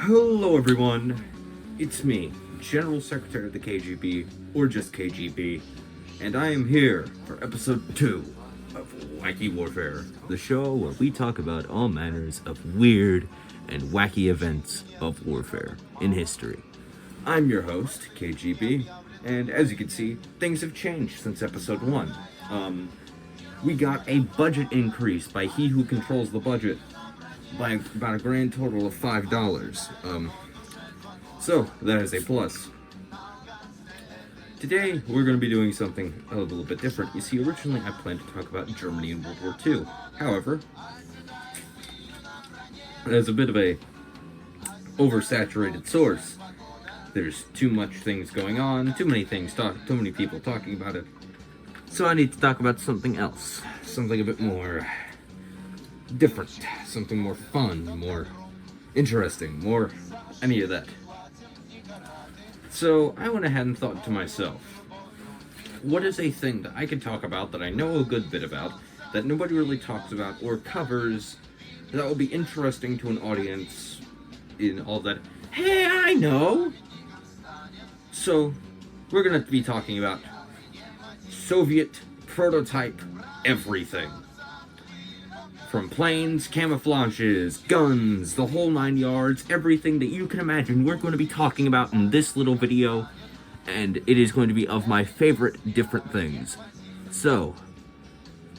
Hello everyone, it's me, General Secretary of the KGB, or just KGB, and I am here for episode 2 of Wacky Warfare, the show where we talk about all manners of weird and wacky events of warfare in history. I'm your host, KGB, and as you can see, things have changed since episode 1. We got a budget increase by he who controls the budget by about a grand total of $5. So that is a plus. Today we're going to be doing something a little bit different. You see, originally I planned to talk about Germany in World War II. However, as a bit of a oversaturated source, there's too much things going on, too many people talking about it. So I need to talk about something else, something a bit more different, something more fun, more interesting, more any of that. So I went ahead and thought to myself, what is a thing that I can talk about that I know a good bit about, that nobody really talks about or covers, that will be interesting to an audience in all that, hey, I know! So we're going to be talking about Soviet prototype everything. From planes, camouflages, guns, the whole 9 yards, everything that you can imagine we're going to be talking about in this little video, and it is going to be of my favorite different things. So,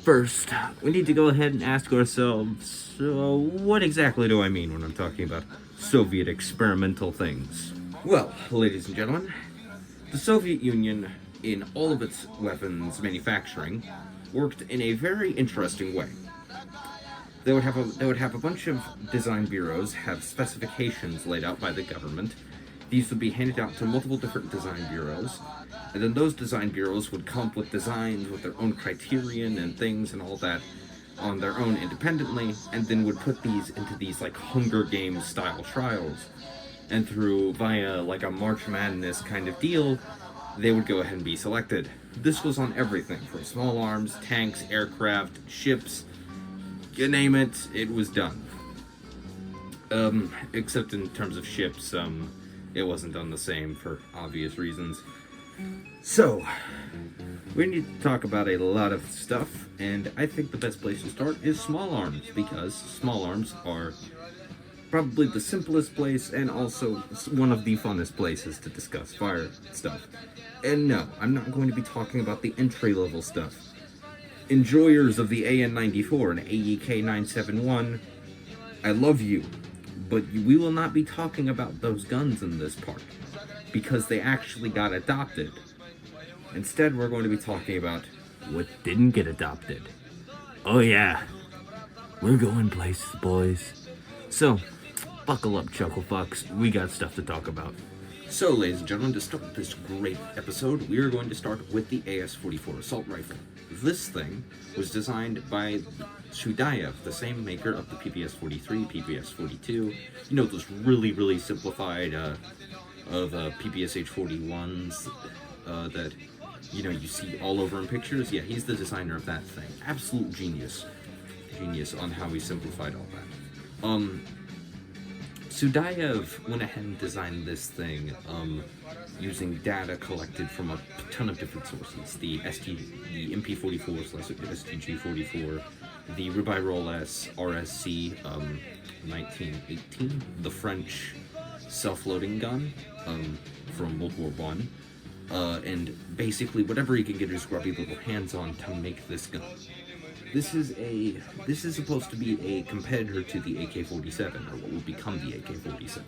first, we need to go ahead and ask ourselves, so what exactly do I mean when I'm talking about Soviet experimental things? Well, ladies and gentlemen, the Soviet Union, in all of its weapons manufacturing, worked in a very interesting way. They would have a bunch of design bureaus have specifications laid out by the government. These would be handed out to multiple different design bureaus, and then those design bureaus would come up with designs with their own criterion and things and all that on their own independently, and then would put these into these like Hunger Games style trials. And via like a March Madness kind of deal, they would go ahead and be selected. This was on everything from small arms, tanks, aircraft, ships, you name it, it was done. Except in terms of ships, it wasn't done the same for obvious reasons. So, we need to talk about a lot of stuff, and I think the best place to start is small arms, because small arms are probably the simplest place and also one of the funnest places to discuss fire stuff. And no, I'm not going to be talking about the entry-level stuff. Enjoyers of the AN-94 and AEK-971, I love you, but we will not be talking about those guns in this part, because they actually got adopted. Instead, we're going to be talking about what didn't get adopted. Oh yeah, we're going places, boys. So, buckle up, chucklefucks, we got stuff to talk about. So, ladies and gentlemen, to start this great episode, we are going to start with the AS-44 assault rifle. This thing was designed by Chudayev, the same maker of the PPS-43, PPS-42. You know, those really, really simplified PPSH-41s that, you know, you see all over in pictures. Yeah, he's the designer of that thing. Absolute genius. Genius on how he simplified all that. Chudayev went ahead and designed this thing using data collected from a ton of different sources. The MP44/STG-44, the Ribirol-S RSC 1918, the French self-loading gun from World War I, and basically whatever he can get his grubby little hands on to make this gun. This is supposed to be a competitor to the AK-47, or what will become the AK-47.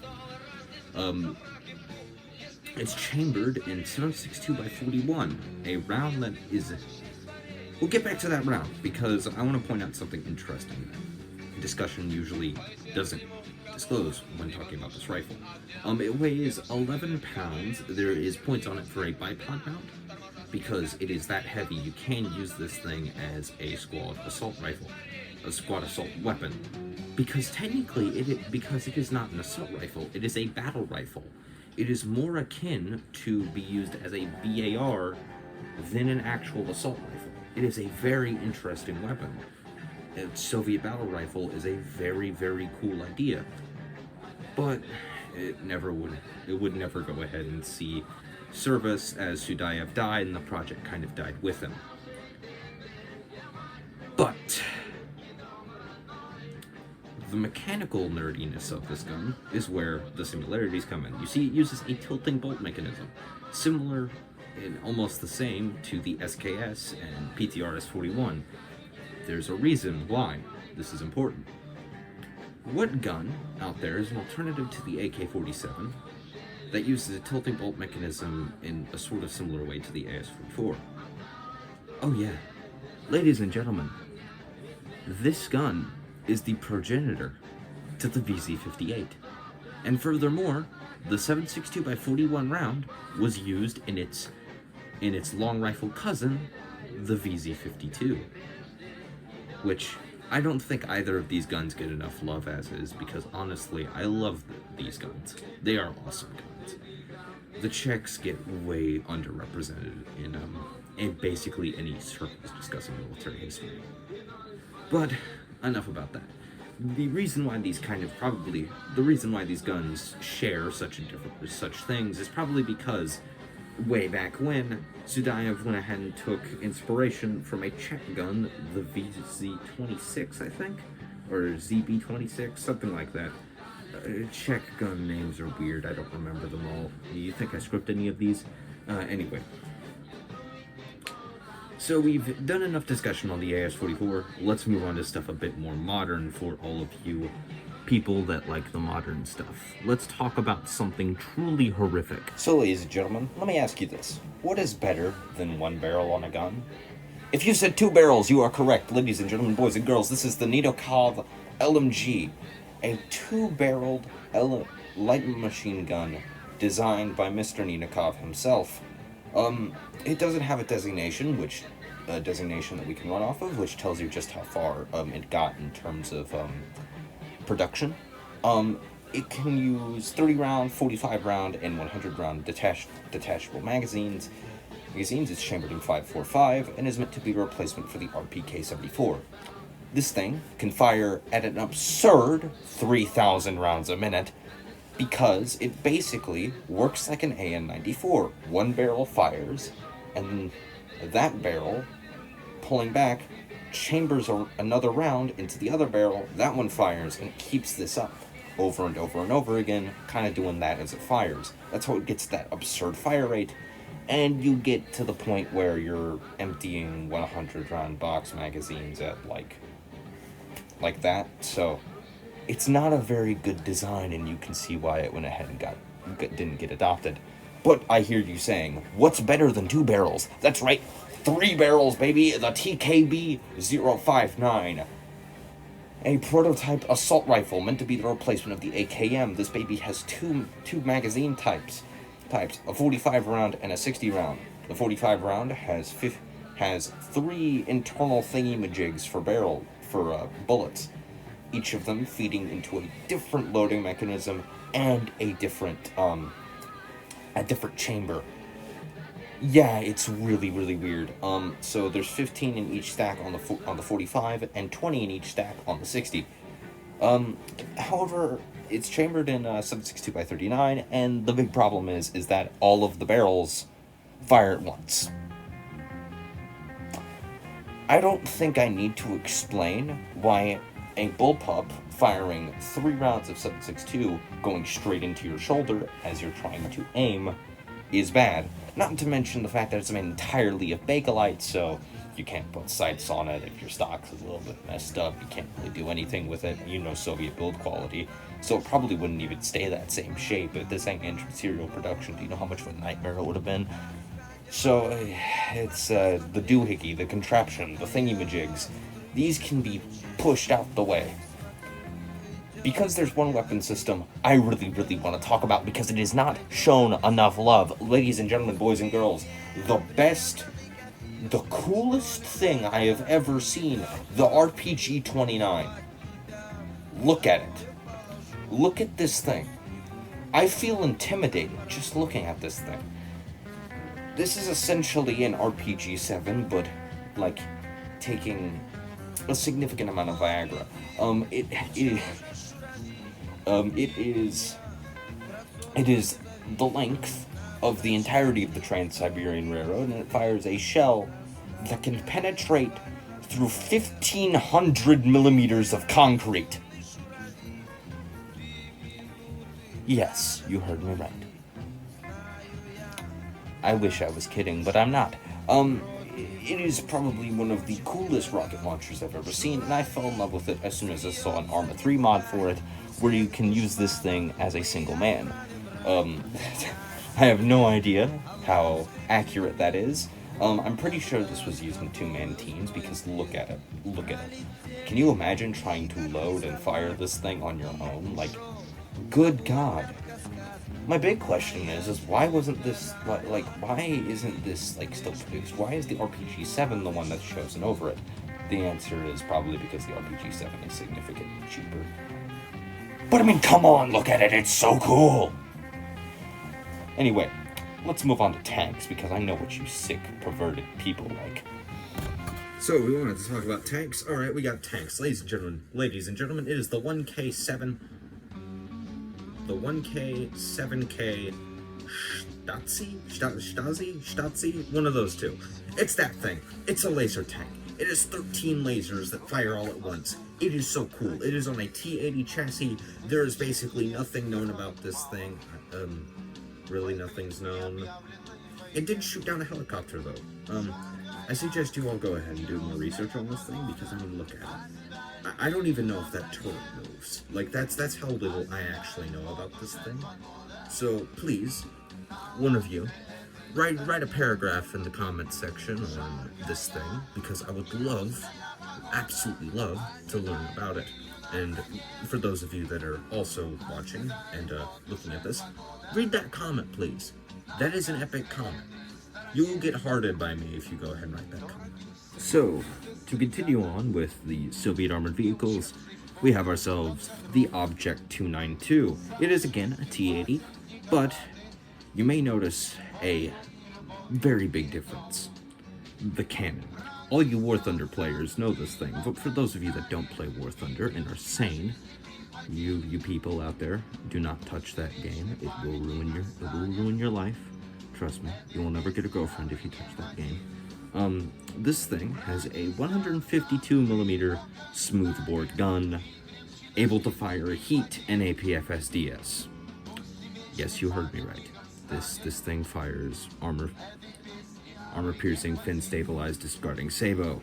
It's chambered in 7.62x41, a round that is... We'll get back to that round, because I want to point out something interesting that discussion usually doesn't disclose when talking about this rifle. It weighs 11 pounds. There is points on it for a bipod mount, because it is that heavy. You can use this thing as a squad assault rifle, a squad assault weapon, because technically, because it is not an assault rifle, it is a battle rifle. It is more akin to be used as a BAR than an actual assault rifle. It is a very interesting weapon. A Soviet battle rifle is a very, very cool idea. But it would never go ahead and see service, as Sudayev died and the project kind of died with him. But the mechanical nerdiness of this gun is where the similarities come in. You see, it uses a tilting bolt mechanism, similar and almost the same to the SKS and PTRS-41. There's a reason why this is important. What gun out there is an alternative to the AK-47 that uses a tilting bolt mechanism in a sort of similar way to the AS-44? Oh yeah, ladies and gentlemen, this gun is the progenitor to the VZ-58. And furthermore, the 7.62x41 round was used in its long rifle cousin, the VZ-52. Which, I don't think either of these guns get enough love as is, because honestly, I love these guns. They are awesome guns. The Czechs get way underrepresented in basically any circles discussing military history. But enough about that. The reason why these guns share such things is probably because way back when, Sudayev went ahead and took inspiration from a Czech gun, the VZ-26, I think? Or ZB-26, something like that. Czech gun names are weird, I don't remember them all. Do you think I scripted any of these? Anyway. So we've done enough discussion on the AS-44, let's move on to stuff a bit more modern for all of you people that like the modern stuff. Let's talk about something truly horrific. So, ladies and gentlemen, let me ask you this. What is better than one barrel on a gun? If you said 2 barrels, you are correct. Ladies and gentlemen, boys and girls, this is the Nidokov LMG, a 2-barreled light machine gun designed by Mr. Nidokov himself. It doesn't have a designation that we can run off of, which tells you just how far it got in terms of production. It can use 30 round, 45 round, and 100 round detachable magazines. It's chambered in 5.45 and is meant to be a replacement for the RPK-74. This thing can fire at an absurd 3,000 rounds a minute because it basically works like an AN-94. One barrel fires, and that barrel, pulling back, chambers another round into the other barrel, that one fires, and it keeps this up over and over and over again, kind of doing that as it fires. That's how it gets that absurd fire rate, and you get to the point where you're emptying 100 round box magazines at like that. So it's not a very good design, and you can see why it went ahead and didn't get adopted. But I hear you saying, what's better than 2 barrels? That's right, 3 barrels, baby, the TKB-059. A prototype assault rifle meant to be the replacement of the AKM. This baby has two magazine types, a 45 round and a 60 round. The 45 round has 3 internal thingy-majigs for bullets, each of them feeding into a different loading mechanism and a different chamber. Yeah, it's really, really weird. So there's 15 in each stack on the 45 and 20 in each stack on the 60. However, it's chambered in 7.62x39, and the big problem is that all of the barrels fire at once. I don't think I need to explain why a bullpup firing 3 rounds of 7.62 going straight into your shoulder as you're trying to aim is bad. Not to mention the fact that it's made entirely of Bakelite, so you can't put sights on it. If your stock's a little bit messed up, you can't really do anything with it. You know Soviet build quality, so it probably wouldn't even stay that same shape. If this ain't entered serial production, do you know how much of a nightmare it would have been? So, it's the doohickey, the contraption, the thingy-majigs. These can be pushed out the way. Because there's one weapon system I really, really want to talk about because it is not shown enough love. Ladies and gentlemen, boys and girls, the coolest thing I have ever seen, the RPG-29. Look at it. Look at this thing. I feel intimidated just looking at this thing. This is essentially an RPG-7, but, like, taking a significant amount of Viagra. It is It is the length of the entirety of the Trans-Siberian Railroad, and it fires a shell that can penetrate through 1,500 millimeters of concrete. Yes, you heard me right. I wish I was kidding, but I'm not. It is probably one of the coolest rocket launchers I've ever seen, and I fell in love with it as soon as I saw an Arma 3 mod for it, where you can use this thing as a single man. I have no idea how accurate that is. I'm pretty sure this was used in two-man teams, because look at it. Look at it. Can you imagine trying to load and fire this thing on your own? Like, good God. My big question is why wasn't this, like, why isn't this, like, still produced? Why is the RPG-7 the one that's chosen over it? The answer is probably because the RPG-7 is significantly cheaper. But I mean, come on, look at it, it's so cool! Anyway, let's move on to tanks, because I know what you sick, perverted people like. So, we wanted to talk about tanks. Alright, we got tanks. Ladies and gentlemen, it is the 1K7... The 1K, 7K, Stasi? One of those two. It's that thing. It's a laser tank. It has 13 lasers that fire all at once. It is so cool. It is on a T-80 chassis. There is basically nothing known about this thing. Really nothing's known. It did shoot down a helicopter, though. I suggest you all go ahead and do more research on this thing, because, I mean, look at it. I don't even know if that turret moves. Like, that's how little I actually know about this thing. So, please, one of you, write a paragraph in the comment section on this thing, because I would love, absolutely love, to learn about it. And for those of you that are also watching and looking at this, read that comment, please. That is an epic comment. You will get hearted by me if you go ahead and write that comment. So, to continue on with the Soviet armored vehicles, we have ourselves the Object 292. It is again a T-80, but you may notice a very big difference. The cannon. All you War Thunder players know this thing, but for those of you that don't play War Thunder and are sane, you people out there, do not touch that game. It will ruin your life. Trust me, you will never get a girlfriend if you touch that game. This thing has a 152mm smoothbore gun, able to fire heat and APFSDS. Yes, you heard me right. This thing fires armor-piercing, fin-stabilized, discarding sabot.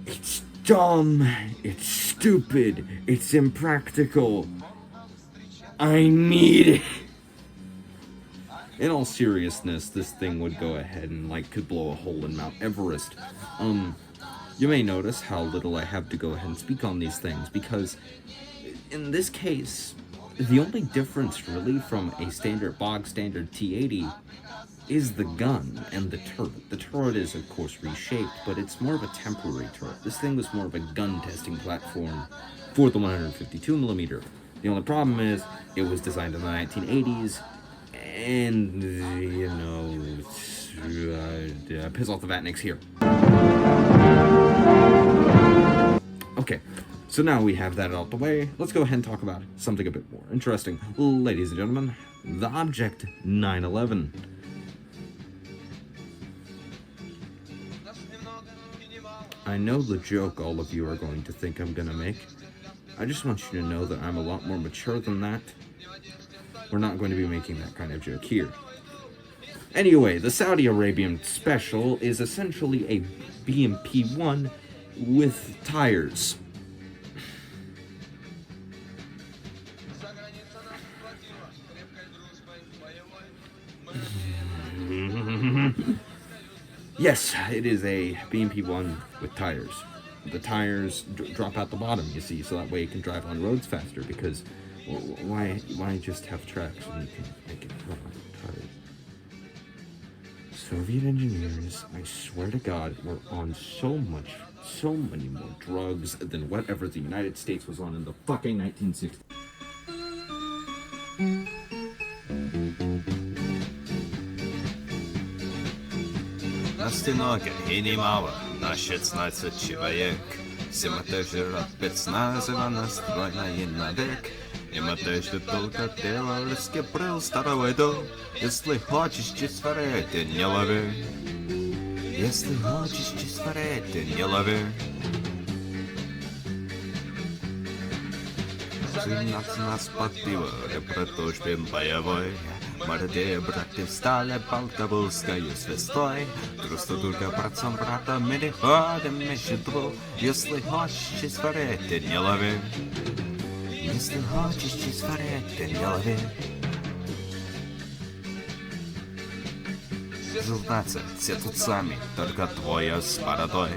It's dumb. It's stupid. It's impractical. I need it. In all seriousness, this thing would go ahead and, like, could blow a hole in Mount Everest. You may notice how little I have to go ahead and speak on these things, because in this case, the only difference really from a bog standard T-80 is the gun and the turret. The turret is, of course, reshaped, but it's more of a temporary turret. This thing was more of a gun testing platform for the 152mm. The only problem is, it was designed in the 1980s, and, you know, piss off the Vatniks here. Okay, so now we have that out the way, let's go ahead and talk about something a bit more interesting. Ladies and gentlemen, the Object 911. I know the joke all of you are going to think I'm gonna make. I just want you to know that I'm a lot more mature than that. We're not going to be making that kind of joke here. Anyway, the Saudi Arabian Special is essentially a BMP-1 with tires. Yes, it is a BMP-1 with tires. The tires drop out the bottom, you see, so that way it can drive on roads faster, because why just have tracks when you can make it run on tires? Soviet engineers, I swear to God, were on so many more drugs than whatever the United States was on in the fucking 1960s. На стеноге и немало, на 16 человек. Сематожиров спецназова настроена и навек. Има те, что только дело раскипрыл старого иду. Если хочешь чист сварить, ты не лови. Если хочешь чист сварить, ты не лови. 17 нас подбило, протужбен боевой. Молодые братья встали полковскою звездой. Просто только братцом брата переходим между двух. Если хочешь чист сварить, ты не лови. Если хочешь чист сварить, ты не лови. 16, все тут сами, только двое с бородой.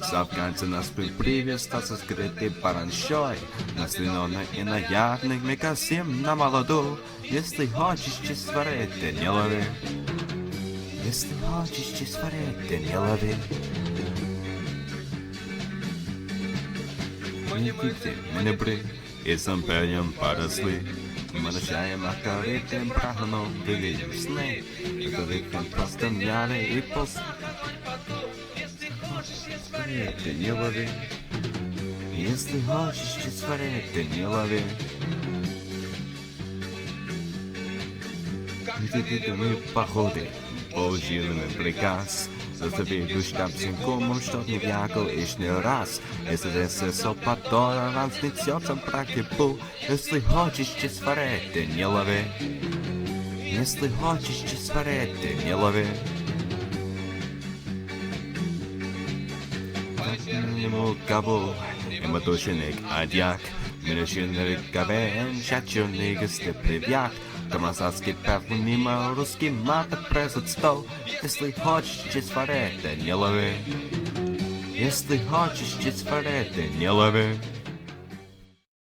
Завканцы нас приветствовал со скрытой паранщой. Наслиненный и наядный мы косим на молоду. Если хочешь чист сварить, ты не лови. Если хочешь чист сварить, ты не лови. Не купите, мы не бри, и с империем поросли. Мы начинаем аккоритым прагнув, видим сны. Это веком просто мяли и после. Ты не лови. Если хочешь чист сварить, ты не лови. Мы походы, получили приказ. Заставили штаб синкомом, чтоб не вякал лишний раз. Если ССО потом разнесется практику. Если хочешь чист сварить, ты не лови. Если хочешь чист сварить, ты не лови. Ему кабу, ему тушеник адьяк. Минущенный гавен, чачуный гостепривяк. Камазацкий певн мимо русский мат презент стол. Если хочешь чист сварить, ты не лови. Если хочешь чист сварить, ты не лови.